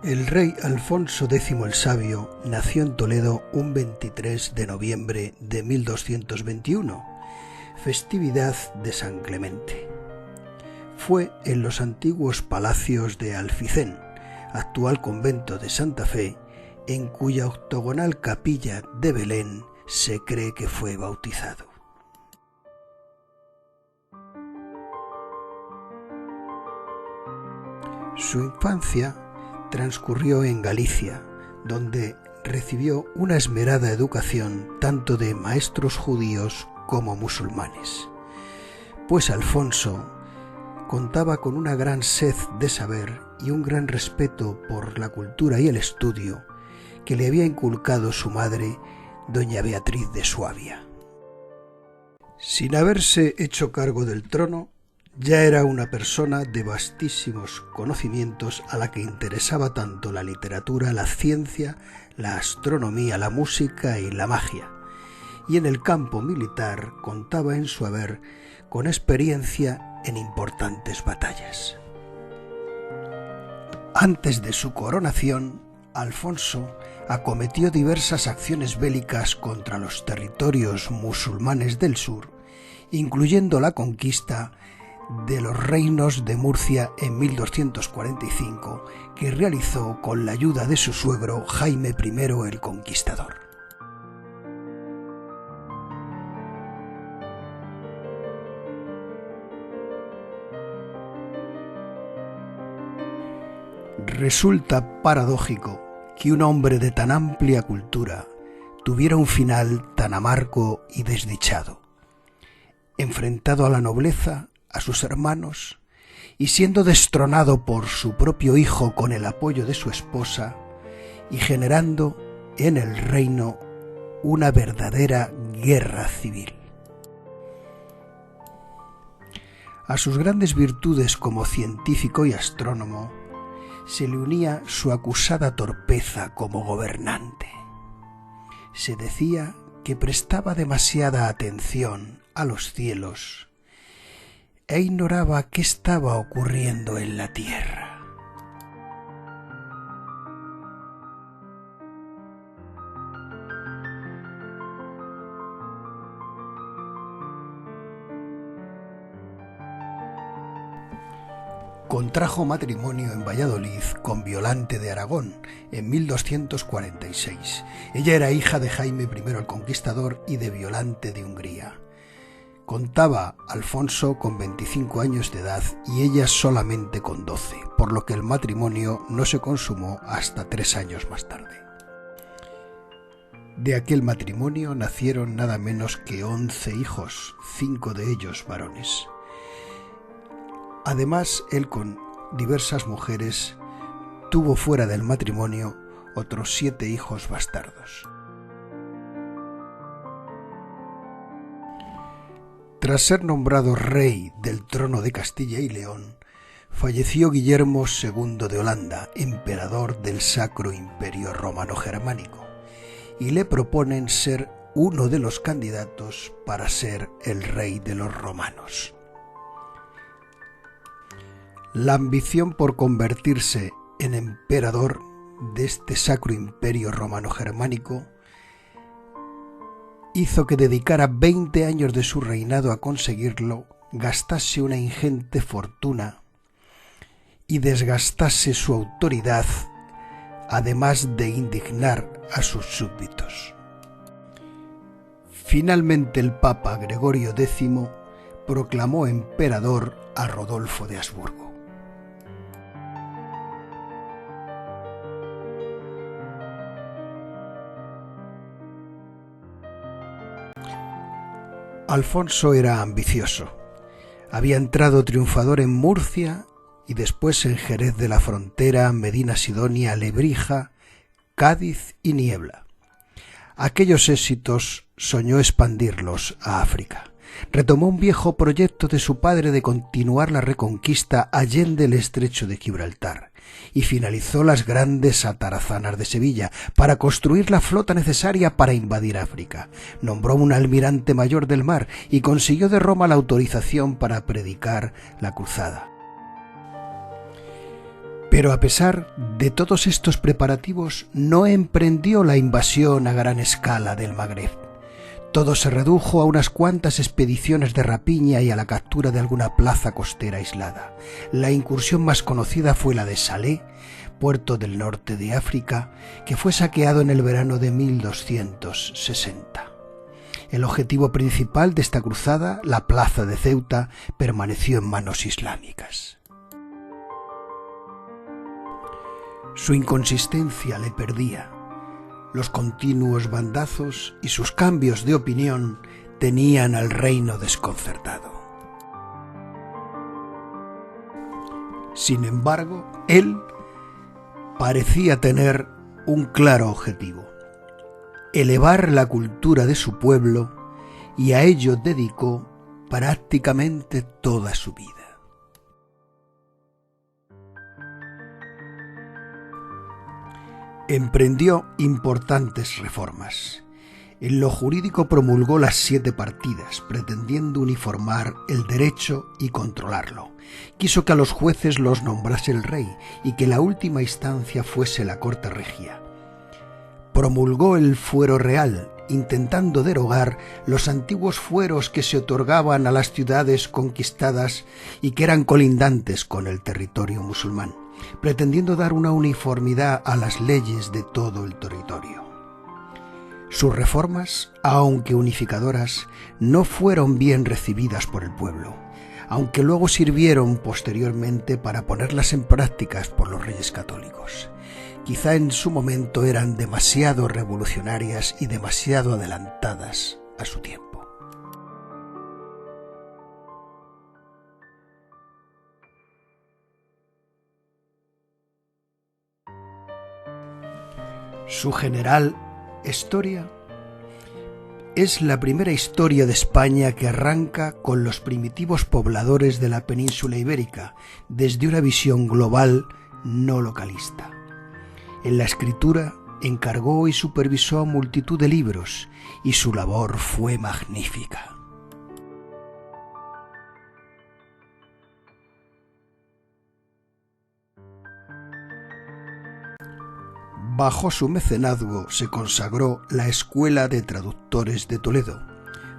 El rey Alfonso X el Sabio nació en Toledo un 23 de noviembre de 1221, festividad de San Clemente. Fue en los antiguos palacios de Alficén, actual convento de Santa Fe, en cuya octogonal capilla de Belén se cree que fue bautizado. Su infancia transcurrió en Galicia, donde recibió una esmerada educación tanto de maestros judíos como musulmanes, pues Alfonso contaba con una gran sed de saber y un gran respeto por la cultura y el estudio que le había inculcado su madre, doña Beatriz de Suabia. Sin haberse hecho cargo del trono, ya era una persona de vastísimos conocimientos a la que interesaba tanto la literatura, la ciencia, la astronomía, la música y la magia, y en el campo militar contaba en su haber con experiencia en importantes batallas. Antes de su coronación, Alfonso acometió diversas acciones bélicas contra los territorios musulmanes del sur, incluyendo la conquista de los reinos de Murcia en 1245, que realizó con la ayuda de su suegro Jaime I el Conquistador. Resulta paradójico que un hombre de tan amplia cultura tuviera un final tan amargo y desdichado. Enfrentado a la nobleza, a sus hermanos, y siendo destronado por su propio hijo con el apoyo de su esposa, y generando en el reino una verdadera guerra civil. A sus grandes virtudes como científico y astrónomo se le unía su acusada torpeza como gobernante. Se decía que prestaba demasiada atención a los cielos e ignoraba qué estaba ocurriendo en la tierra. Contrajo matrimonio en Valladolid con Violante de Aragón en 1246. Ella era hija de Jaime I el Conquistador y de Violante de Hungría. Contaba Alfonso con 25 años de edad y ella solamente con 12, por lo que el matrimonio no se consumó hasta 3 años más tarde. De aquel matrimonio nacieron nada menos que 11 hijos, 5 de ellos varones. Además, él con diversas mujeres tuvo fuera del matrimonio otros 7 hijos bastardos. Tras ser nombrado rey del trono de Castilla y León, falleció Guillermo II de Holanda, emperador del Sacro Imperio Romano Germánico, y le proponen ser uno de los candidatos para ser el rey de los romanos. La ambición por convertirse en emperador de este Sacro Imperio Romano Germánico hizo que dedicara 20 años de su reinado a conseguirlo, gastase una ingente fortuna y desgastase su autoridad, además de indignar a sus súbditos. Finalmente el Papa Gregorio X proclamó emperador a Rodolfo de Habsburgo. Alfonso era ambicioso. Había entrado triunfador en Murcia y después en Jerez de la Frontera, Medina Sidonia, Lebrija, Cádiz y Niebla. Aquellos éxitos soñó expandirlos a África. Retomó un viejo proyecto de su padre de continuar la reconquista allende el estrecho de Gibraltar y finalizó las grandes atarazanas de Sevilla para construir la flota necesaria para invadir África. Nombró un almirante mayor del mar y consiguió de Roma la autorización para predicar la cruzada. Pero a pesar de todos estos preparativos, no emprendió la invasión a gran escala del Magreb. Todo se redujo a unas cuantas expediciones de rapiña y a la captura de alguna plaza costera aislada. La incursión más conocida fue la de Salé, puerto del norte de África, que fue saqueado en el verano de 1260. El objetivo principal de esta cruzada, la plaza de Ceuta, permaneció en manos islámicas. Su inconsistencia le perdía. Los continuos bandazos y sus cambios de opinión tenían al reino desconcertado. Sin embargo, él parecía tener un claro objetivo: elevar la cultura de su pueblo, y a ello dedicó prácticamente toda su vida. Emprendió importantes reformas. En lo jurídico promulgó las 7 partidas, pretendiendo uniformar el derecho y controlarlo. Quiso que a los jueces los nombrase el rey y que la última instancia fuese la corte regia. Promulgó el fuero real, intentando derogar los antiguos fueros que se otorgaban a las ciudades conquistadas y que eran colindantes con el territorio musulmán, pretendiendo dar una uniformidad a las leyes de todo el territorio. Sus reformas, aunque unificadoras, no fueron bien recibidas por el pueblo, aunque luego sirvieron posteriormente para ponerlas en práctica por los reyes católicos. Quizá en su momento eran demasiado revolucionarias y demasiado adelantadas a su tiempo. Su general historia es la primera historia de España que arranca con los primitivos pobladores de la península ibérica desde una visión global, no localista. En la escritura encargó y supervisó multitud de libros y su labor fue magnífica. Bajo su mecenazgo se consagró la Escuela de Traductores de Toledo,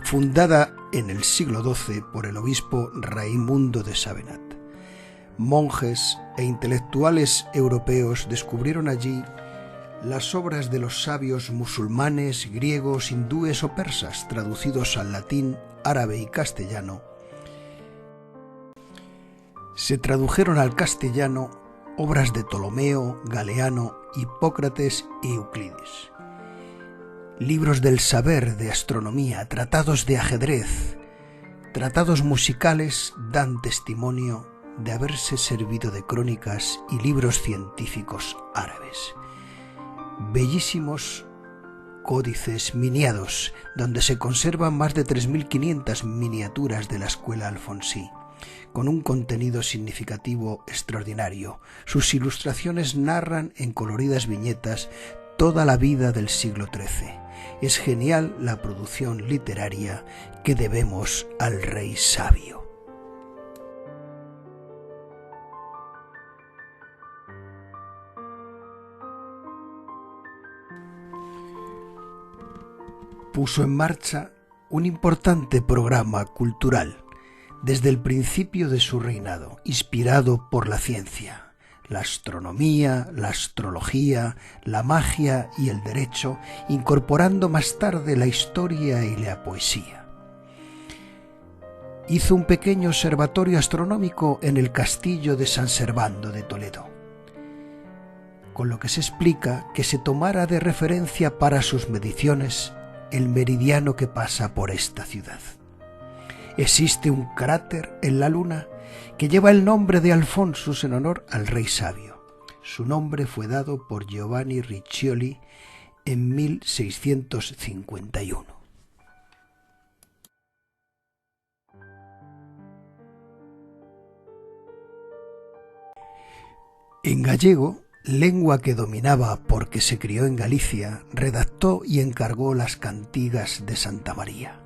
fundada en el siglo XII por el obispo Raimundo de Sabenat. Monjes e intelectuales europeos descubrieron allí las obras de los sabios musulmanes, griegos, hindúes o persas, traducidos al latín, árabe y castellano. Se tradujeron al castellano obras de Ptolomeo, Galeano, Hipócrates y Euclides. Libros del saber, de astronomía, tratados de ajedrez, tratados musicales dan testimonio de haberse servido de crónicas y libros científicos árabes. Bellísimos códices miniados, donde se conservan más de 3.500 miniaturas de la escuela alfonsí, con un contenido significativo extraordinario. Sus ilustraciones narran en coloridas viñetas toda la vida del siglo XIII. Es genial la producción literaria que debemos al rey sabio. Puso en marcha un importante programa cultural desde el principio de su reinado, inspirado por la ciencia, la astronomía, la astrología, la magia y el derecho, incorporando más tarde la historia y la poesía. Hizo un pequeño observatorio astronómico en el castillo de San Servando de Toledo, con lo que se explica que se tomara de referencia para sus mediciones el meridiano que pasa por esta ciudad. Existe un cráter en la Luna que lleva el nombre de Alfonsus en honor al rey sabio. Su nombre fue dado por Giovanni Riccioli en 1651. En gallego, lengua que dominaba porque se crió en Galicia, redactó y encargó las cantigas de Santa María.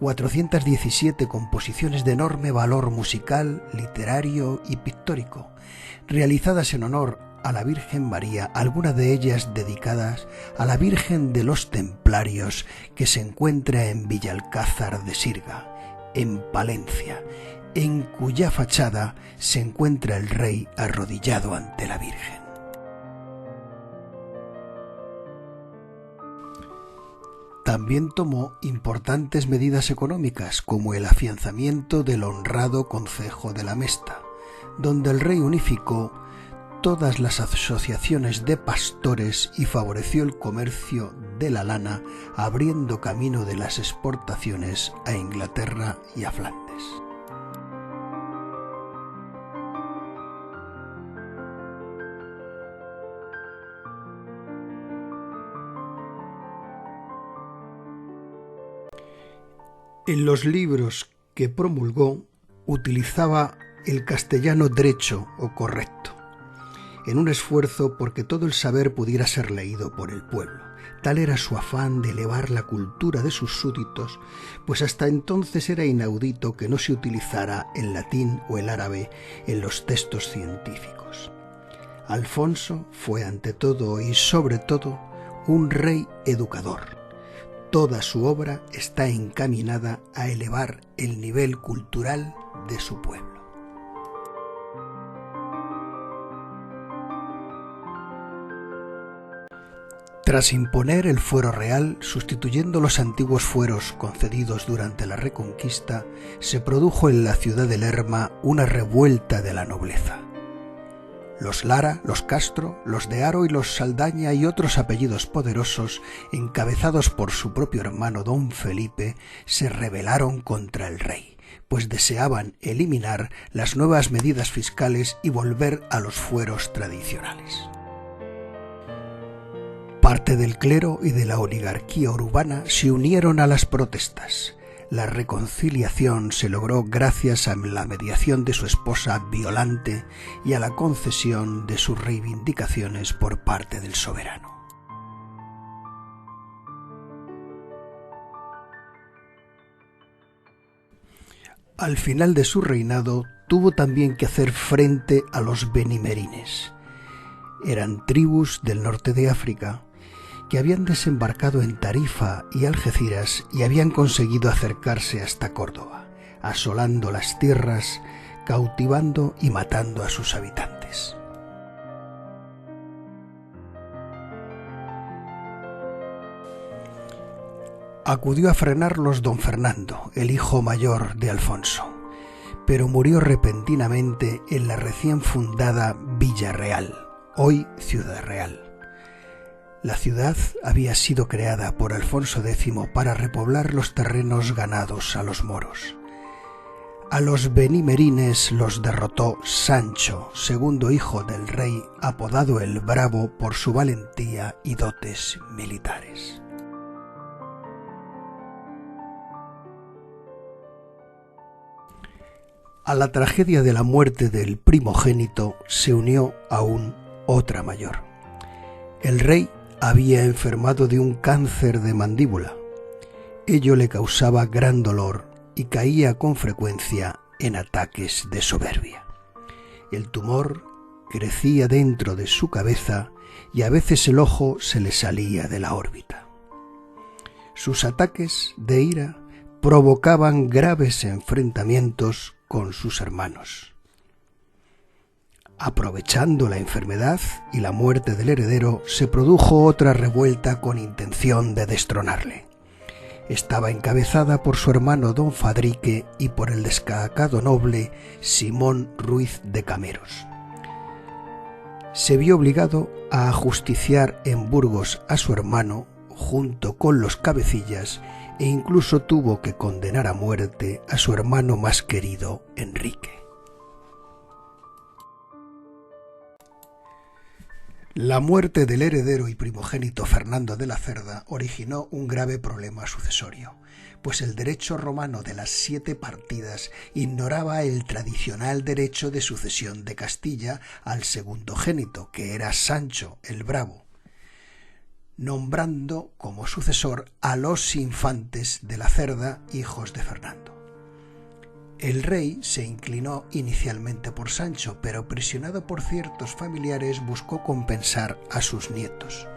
417 composiciones de enorme valor musical, literario y pictórico, realizadas en honor a la Virgen María, algunas de ellas dedicadas a la Virgen de los Templarios, que se encuentra en Villalcázar de Sirga, en Palencia, en cuya fachada se encuentra el rey arrodillado ante la Virgen. También tomó importantes medidas económicas, como el afianzamiento del honrado Concejo de la Mesta, donde el rey unificó todas las asociaciones de pastores y favoreció el comercio de la lana, abriendo camino de las exportaciones a Inglaterra y a Flandes. En los libros que promulgó utilizaba el castellano derecho o correcto, en un esfuerzo porque todo el saber pudiera ser leído por el pueblo. Tal era su afán de elevar la cultura de sus súbditos, pues hasta entonces era inaudito que no se utilizara el latín o el árabe en los textos científicos. Alfonso fue ante todo y sobre todo un rey educador. Toda su obra está encaminada a elevar el nivel cultural de su pueblo. Tras imponer el fuero real, sustituyendo los antiguos fueros concedidos durante la Reconquista, se produjo en la ciudad de Lerma una revuelta de la nobleza. Los Lara, los Castro, los de Haro y los Saldaña y otros apellidos poderosos, encabezados por su propio hermano don Felipe, se rebelaron contra el rey, pues deseaban eliminar las nuevas medidas fiscales y volver a los fueros tradicionales. Parte del clero y de la oligarquía urbana se unieron a las protestas. La reconciliación se logró gracias a la mediación de su esposa Violante y a la concesión de sus reivindicaciones por parte del soberano. Al final de su reinado tuvo también que hacer frente a los benimerines. Eran tribus del norte de África que habían desembarcado en Tarifa y Algeciras y habían conseguido acercarse hasta Córdoba, asolando las tierras, cautivando y matando a sus habitantes. Acudió a frenarlos don Fernando, el hijo mayor de Alfonso, pero murió repentinamente en la recién fundada Villa Real, hoy Ciudad Real. La ciudad había sido creada por Alfonso X para repoblar los terrenos ganados a los moros. A los benimerines los derrotó Sancho, segundo hijo del rey, apodado el Bravo por su valentía y dotes militares. A la tragedia de la muerte del primogénito se unió aún otra mayor. El rey había enfermado de un cáncer de mandíbula. Ello le causaba gran dolor y caía con frecuencia en ataques de soberbia. El tumor crecía dentro de su cabeza y a veces el ojo se le salía de la órbita. Sus ataques de ira provocaban graves enfrentamientos con sus hermanos. Aprovechando la enfermedad y la muerte del heredero, se produjo otra revuelta con intención de destronarle. Estaba encabezada por su hermano don Fadrique y por el destacado noble Simón Ruiz de Cameros. Se vio obligado a ajusticiar en Burgos a su hermano junto con los cabecillas e incluso tuvo que condenar a muerte a su hermano más querido, Enrique. La muerte del heredero y primogénito Fernando de la Cerda originó un grave problema sucesorio, pues el derecho romano de las 7 partidas ignoraba el tradicional derecho de sucesión de Castilla al segundogénito, que era Sancho el Bravo. nombrando como sucesor a los infantes de la Cerda, hijos de Fernando. El rey se inclinó inicialmente por Sancho, pero presionado por ciertos familiares buscó compensar a sus nietos,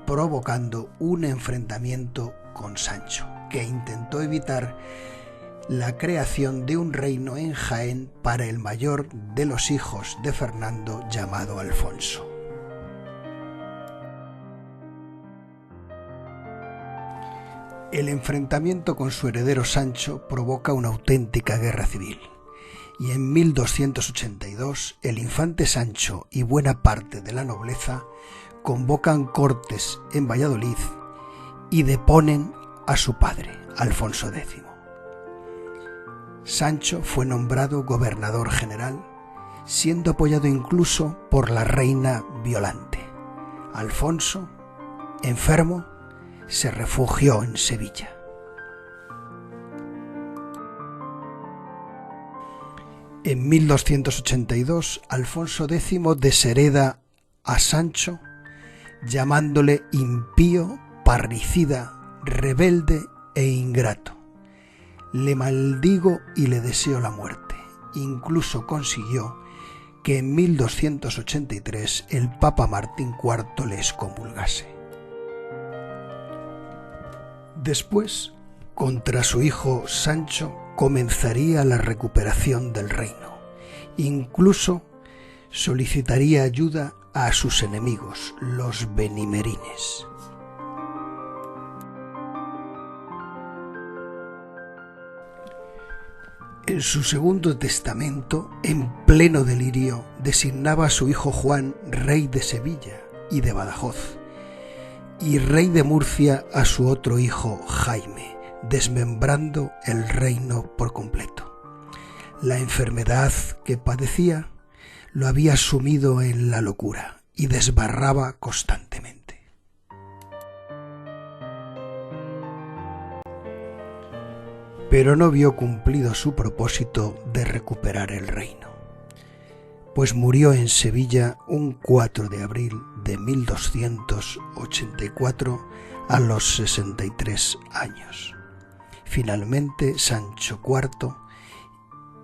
provocando un enfrentamiento con Sancho, que intentó evitar la creación de un reino en Jaén para el mayor de los hijos de Fernando, llamado Alfonso. El enfrentamiento con su heredero Sancho provoca una auténtica guerra civil, y en 1282 el infante Sancho y buena parte de la nobleza convocan cortes en Valladolid y deponen a su padre, Alfonso X. Sancho fue nombrado gobernador general, siendo apoyado incluso por la reina Violante. Alfonso, enfermo, se refugió en Sevilla. En 1282, Alfonso X deshereda a Sancho, llamándole impío, parricida, rebelde e ingrato. Le maldigo y le deseo la muerte. Incluso consiguió que en 1283 el Papa Martín IV le excomulgase. Después, contra su hijo Sancho, comenzaría la recuperación del reino. Incluso solicitaría ayuda a sus enemigos, los benimerines. En su segundo testamento, en pleno delirio, designaba a su hijo Juan rey de Sevilla y de Badajoz, y rey de Murcia a su otro hijo Jaime, desmembrando el reino por completo. La enfermedad que padecía lo había sumido en la locura y desbarraba constantemente. Pero no vio cumplido su propósito de recuperar el reino, pues murió en Sevilla un 4 de abril de 1284 a los 63 años. Finalmente, Sancho IV,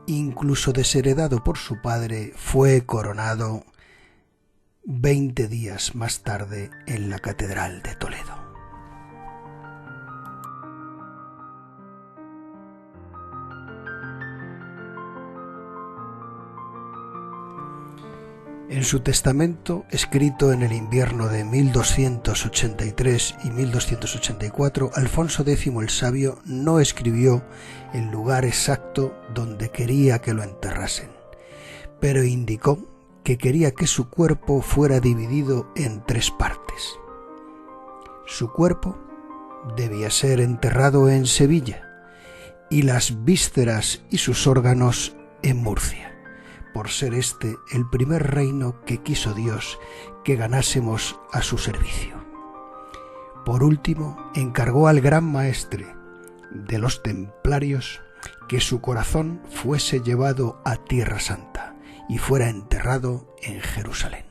incluso desheredado por su padre, fue coronado 20 días más tarde en la Catedral de Toledo. En su testamento, escrito en el invierno de 1283 y 1284, Alfonso X el Sabio no escribió el lugar exacto donde quería que lo enterrasen, pero indicó que quería que su cuerpo fuera dividido en 3 partes. Su cuerpo debía ser enterrado en Sevilla y las vísceras y sus órganos en Murcia, por ser este el primer reino que quiso Dios que ganásemos a su servicio. Por último, encargó al gran maestre de los templarios que su corazón fuese llevado a Tierra Santa y fuera enterrado en Jerusalén.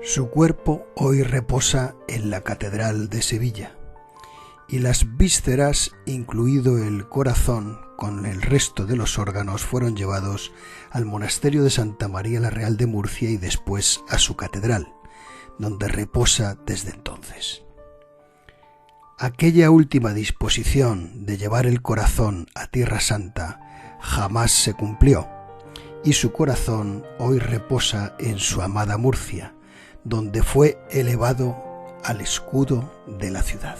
Su cuerpo hoy reposa en la Catedral de Sevilla, y las vísceras, incluido el corazón con el resto de los órganos, fueron llevados al monasterio de Santa María la Real de Murcia y después a su catedral, donde reposa desde entonces. Aquella última disposición de llevar el corazón a Tierra Santa jamás se cumplió, y su corazón hoy reposa en su amada Murcia, donde fue elevado al escudo de la ciudad.